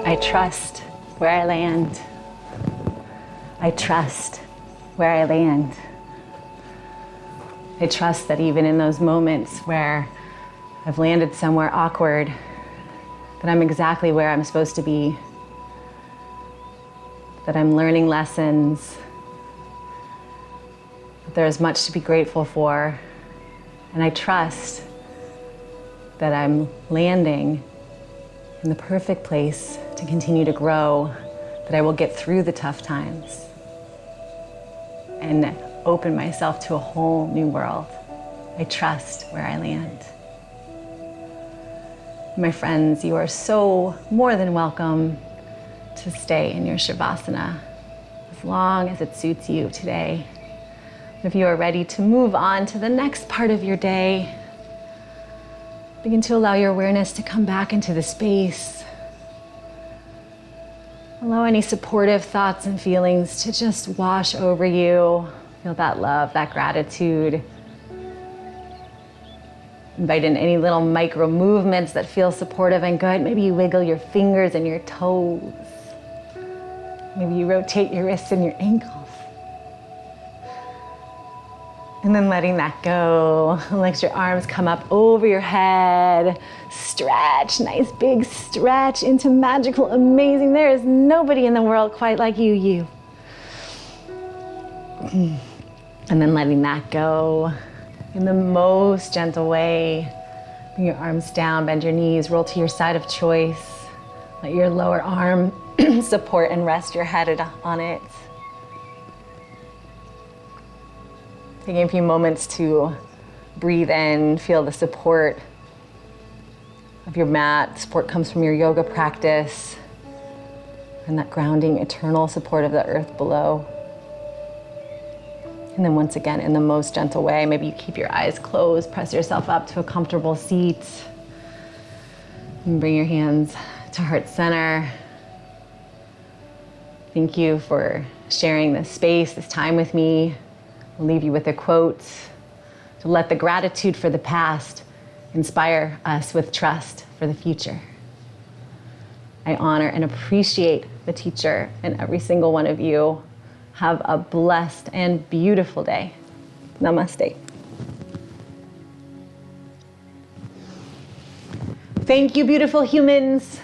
I trust where I land. I trust where I land. I trust that even in those moments where I've landed somewhere awkward, that I'm exactly where I'm supposed to be, that I'm learning lessons, that there's much to be grateful for, and I trust that I'm landing in the perfect place to continue to grow, that I will get through the tough times and open myself to a whole new world. I trust where I land. My friends, you are so more than welcome to stay in your Shavasana as long as it suits you today. If you are ready to move on to the next part of your day, begin to allow your awareness to come back into the space. Allow any supportive thoughts and feelings to just wash over you. Feel that love, that gratitude. Invite in any little micro movements that feel supportive and good. Maybe you wiggle your fingers and your toes. Maybe you rotate your wrists and your ankles. And then letting that go. Let your arms come up over your head. Stretch, nice big stretch into magical, amazing. There is nobody in the world quite like you. And then letting that go in the most gentle way. Bring your arms down, bend your knees, roll to your side of choice. Let your lower arm support and rest your head on it. Taking a few moments to breathe in, feel the support of your mat. Support comes from your yoga practice and that grounding, eternal support of the earth below. And then once again, in the most gentle way, maybe you keep your eyes closed, press yourself up to a comfortable seat, and bring your hands to heart center. Thank you for sharing this space, this time with me. I'll leave you with a quote: to let the gratitude for the past inspire us with trust for the future. I honor and appreciate the teacher in every single one of you. Have a blessed and beautiful day. Namaste. Thank you, beautiful humans.